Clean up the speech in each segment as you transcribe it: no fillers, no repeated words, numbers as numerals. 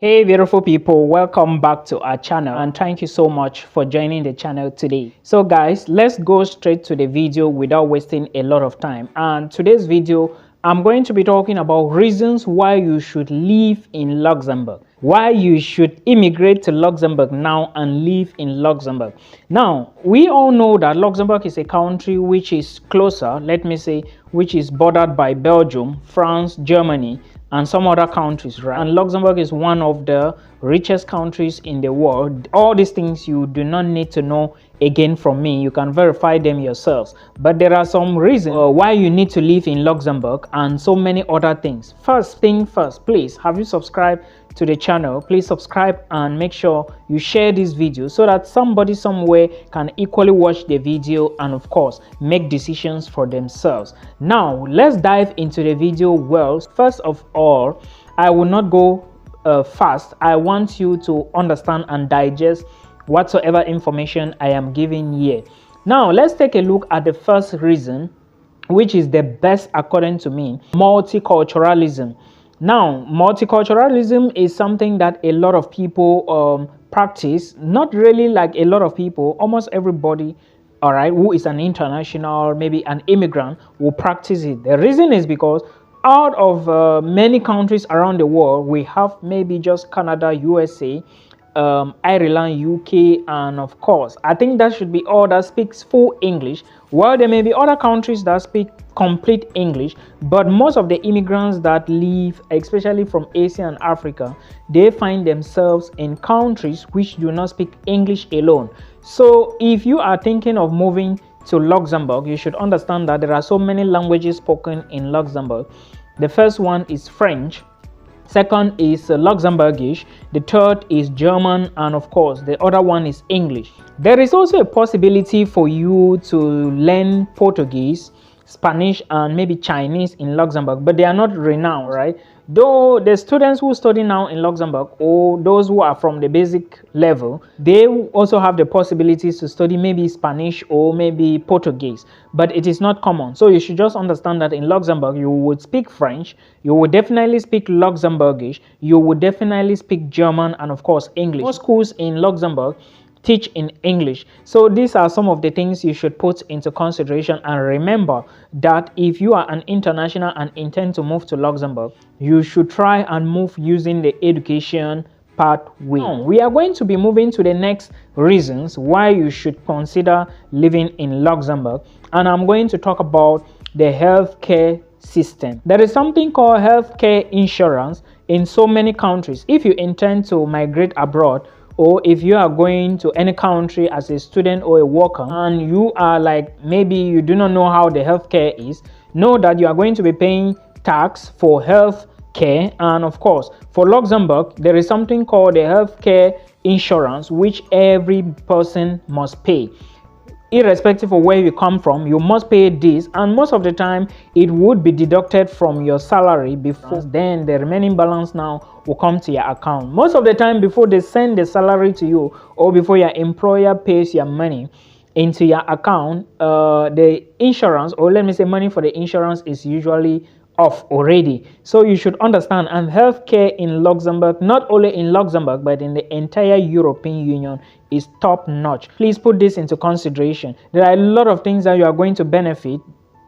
Hey beautiful people, welcome back to our channel and thank you so much for joining the channel today. So guys, let's go straight to the video without wasting a lot of time. And today's video, I'm going to be talking about reasons why you should live in Luxembourg, why you should immigrate to Luxembourg now and live in Luxembourg. Now, we all know that Luxembourg is a country which is closer, let me say, which is bordered by Belgium, France, Germany, and some other countries, right? And Luxembourg is one of the richest countries in the world. All these things you do not need to know again from me. You can verify them yourselves. But there are some reasons why you need to live in Luxembourg and so many other things. First thing first, please, have you subscribed to the channel? Please subscribe and make sure you share this video so that somebody somewhere can equally watch the video and of course make decisions for themselves. Now let's dive into the video. Well, first of all, I will not go fast. I want you to understand and digest whatsoever information I am giving here. Now let's take a look at the first reason, which is the best according to me: multiculturalism. Now, multiculturalism is something that a lot of people practice. Not really like a lot of people, almost everybody, all right, who is an international, maybe an immigrant, will practice it. The reason is because out of many countries around the world, we have maybe just Canada, USA, Ireland, UK, and of course, I think that should be all that speaks full English. Well, there may be other countries that speak complete English, but most of the immigrants that leave, especially from Asia and Africa, they find themselves in countries which do not speak English alone. So if you are thinking of moving to Luxembourg, you should understand that there are so many languages spoken in Luxembourg. The first one is French. Second is Luxembourgish. The third is German, and of course the other one is English. There is also a possibility for you to learn Portuguese, Spanish, and maybe Chinese in Luxembourg, but they are not renowned, right? Though the students who study now in Luxembourg, or those who are from the basic level, they also have the possibilities to study maybe Spanish or maybe Portuguese, but it is not common. So you should just understand that in Luxembourg you would speak French, you would definitely speak Luxembourgish, you would definitely speak German, and of course English. Most schools in Luxembourg teach in English. So these are some of the things you should put into consideration. And remember that if you are an international and intend to move to Luxembourg, you should try and move using the education pathway. Now, we are going to be moving to the next reasons why you should consider living in Luxembourg, and I'm going to talk about the healthcare system. There is something called healthcare insurance in so many countries. If you intend to migrate abroad, or if you are going to any country as a student or a worker and you are like, maybe you do not know how the healthcare is, know that you are going to be paying tax for health care. And of course, for Luxembourg, there is something called the healthcare insurance, which every person must pay. Irrespective of where you come from, you must pay this, and most of the time it would be deducted from your salary before then the remaining balance now will come to your account. Most of the time before they send the salary to you, or before your employer pays your money into your account, the insurance, or let me say money for the insurance, is usually off already. So you should understand, and healthcare in Luxembourg, not only in Luxembourg but in the entire European Union, is top notch. Please put this into consideration. There are a lot of things that you are going to benefit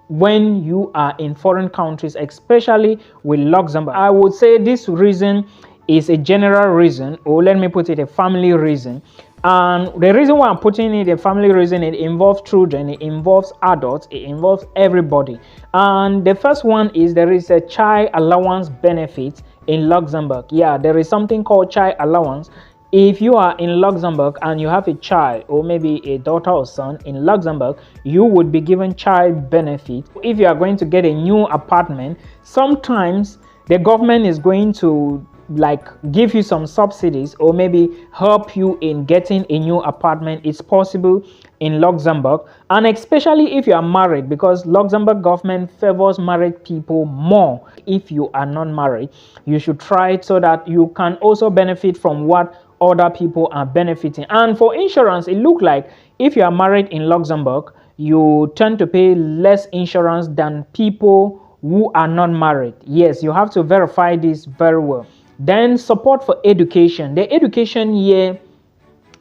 when you are in foreign countries, especially with Luxembourg. I would say this reason is a general reason, or let me put it, a family reason. And the reason why I'm putting it a family reason, it involves children, it involves adults, it involves everybody. And the first one is there is a child allowance benefit in Luxembourg. Yeah, there is something called child allowance. If you are in Luxembourg and you have a child, or maybe a daughter or son in Luxembourg, you would be given child benefit. If you are going to get a new apartment, sometimes the government is going to like give you some subsidies or maybe help you in getting a new apartment. It's possible in Luxembourg, and especially if you are married, because Luxembourg government favors married people more. If you are not married, you should try it so that you can also benefit from what other people are benefiting. And for insurance, it looks like if you are married in Luxembourg, you tend to pay less insurance than people who are not married. Yes, you have to verify this very well. Then support for education. The education here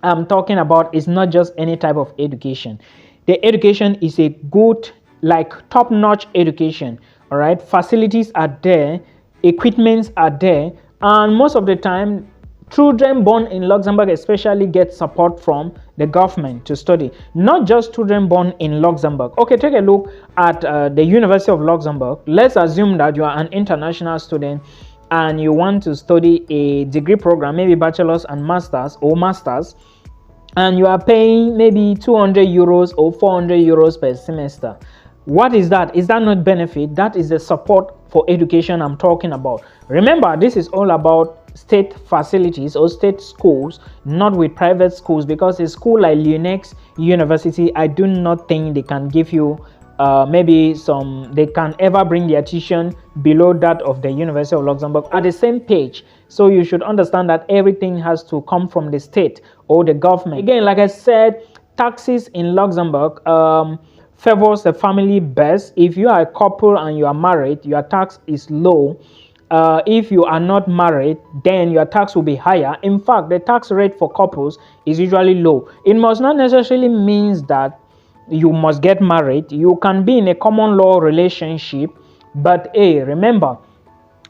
I'm talking about is not just any type of education. The education is a good, like top-notch education. All right, facilities are there, equipments are there, and most of the time children born in Luxembourg especially get support from the government to study. Not just children born in Luxembourg. Okay, take a look at the University of Luxembourg. Let's assume that you are an international student and you want to study a degree program, maybe bachelor's and master's or master's, and you are paying maybe 200 euros or 400 euros per semester. What is that? Is that not benefit? That is the support for education I'm talking about. Remember, this is all about state facilities or state schools, not with private schools, because a school like Lyonnex University, I do not think they can give you they can ever bring their tuition below that of the University of Luxembourg at the same page. So you should understand that everything has to come from the state or the government. Again, like I said, taxes in Luxembourg favors the family best. If you are a couple and you are married, your tax is low. If you are not married, then your tax will be higher. In fact, the tax rate for couples is usually low. It must not necessarily mean that you must get married. You can be in a common law relationship, but remember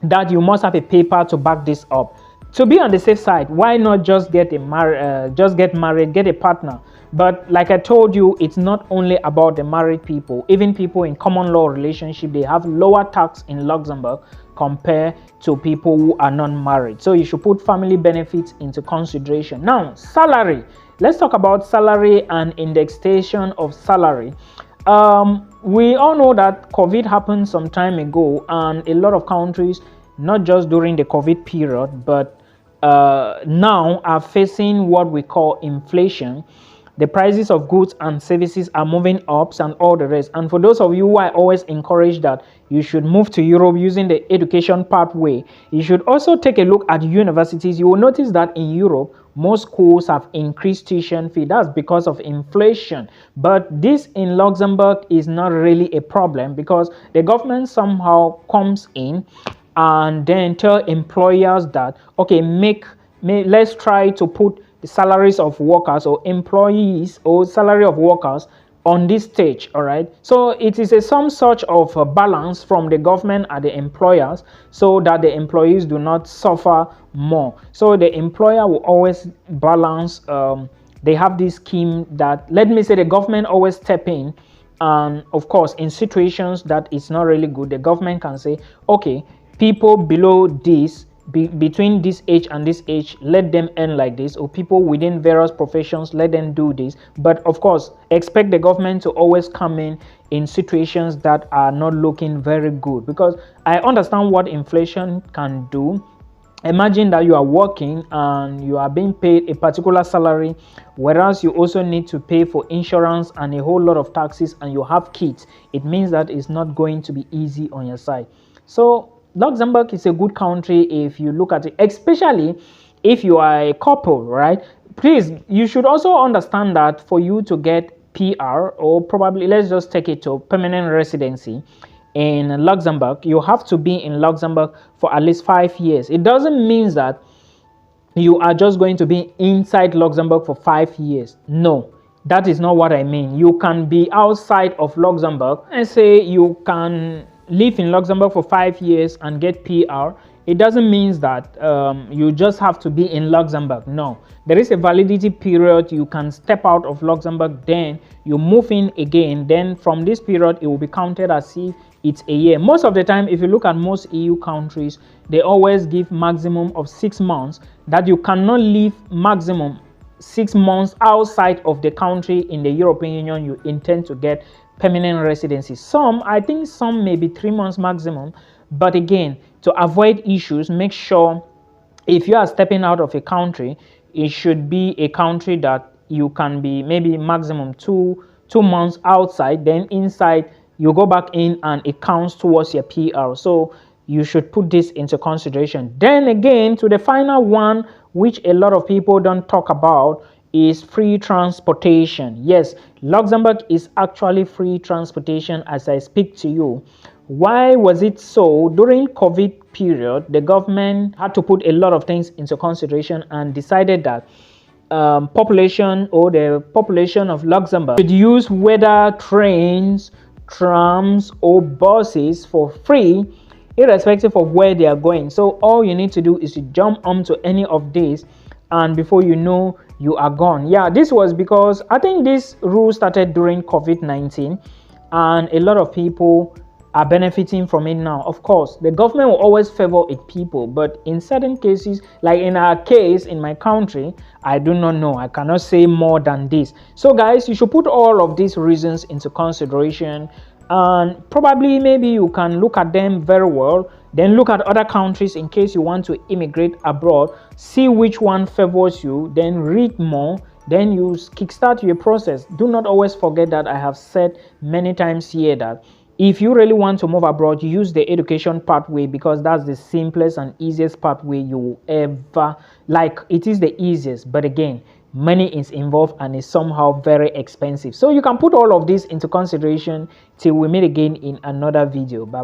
that you must have a paper to back this up. To be on the safe side, why not just get married, get a partner? But like I told you, it's not only about the married people. Even people in common law relationship, they have lower tax in Luxembourg compared to people who are not married. So you should put family benefits into consideration. Now, salary. Let's talk about salary and indexation of salary. We all know that COVID happened some time ago, and a lot of countries, not just during the COVID period, but now are facing what we call inflation. The prices of goods and services are moving up and all the rest. And for those of you who I always encourage that you should move to Europe using the education pathway, you should also take a look at universities. You will notice that in Europe, most schools have increased tuition fee. That's because of inflation. But this in Luxembourg is not really a problem, because the government somehow comes in and then tell employers that, okay, let's try to put the salaries of workers or employees or salary of workers on this stage. All right, so it is some sort of a balance from the government and the employers, so that the employees do not suffer more. So the employer will always balance. They have this scheme that, let me say, the government always step in, and of course in situations that it's not really good, the government can say, okay, people below this, between this age and this age, let them earn like this, or people within various professions, let them do this. But of course, expect the government to always come in situations that are not looking very good, because I understand what inflation can do. Imagine that you are working and you are being paid a particular salary, whereas you also need to pay for insurance and a whole lot of taxes, and you have kids. It means that it's not going to be easy on your side. So Luxembourg is a good country if you look at it, especially if you are a couple, right? Please, you should also understand that for you to get PR, or probably let's just take it to permanent residency in Luxembourg, you have to be in Luxembourg for at least 5 years. It doesn't mean that you are just going to be inside Luxembourg for 5 years. No, that is not what I mean. You can be outside of Luxembourg and say you can live in Luxembourg for 5 years and get PR. It doesn't mean that you just have to be in Luxembourg. No, there is a validity period. You can step out of Luxembourg, then you move in again. Then from this period, it will be counted as if it's a year. Most of the time, if you look at most EU countries, they always give maximum of 6 months, that you cannot live maximum 6 months outside of the country in the European Union you intend to get permanent residency. I think some may be 3 months maximum. But again, to avoid issues, make sure if you are stepping out of a country, it should be a country that you can be maybe maximum two months outside, then inside you go back in and it counts towards your PR. So you should put this into consideration. Then again, to the final one, which a lot of people don't talk about, is free transportation. Yes, Luxembourg is actually free transportation as I speak to you. Why was it so? During COVID period, the government had to put a lot of things into consideration and decided that population or the population of Luxembourg should use whether trains, trams or buses for free, irrespective of where they are going. So all you need to do is to jump onto any of these, and before you know, you are gone. Yeah, this was because I think this rule started during COVID-19, and a lot of people are benefiting from it now. Of course, the government will always favor its people, but in certain cases, like in our case, in my country, I do not know. I cannot say more than this. So guys, you should put all of these reasons into consideration, and probably maybe you can look at them very well, then look at other countries in case you want to immigrate abroad, see which one favors you, then read more, then you kickstart your process. Do not always forget that I have said many times here that if you really want to move abroad, you use the education pathway, because that's the simplest and easiest pathway you will ever, like, it is the easiest, but again, money is involved and is somehow very expensive. So you can put all of this into consideration till we meet again in another video. Bye.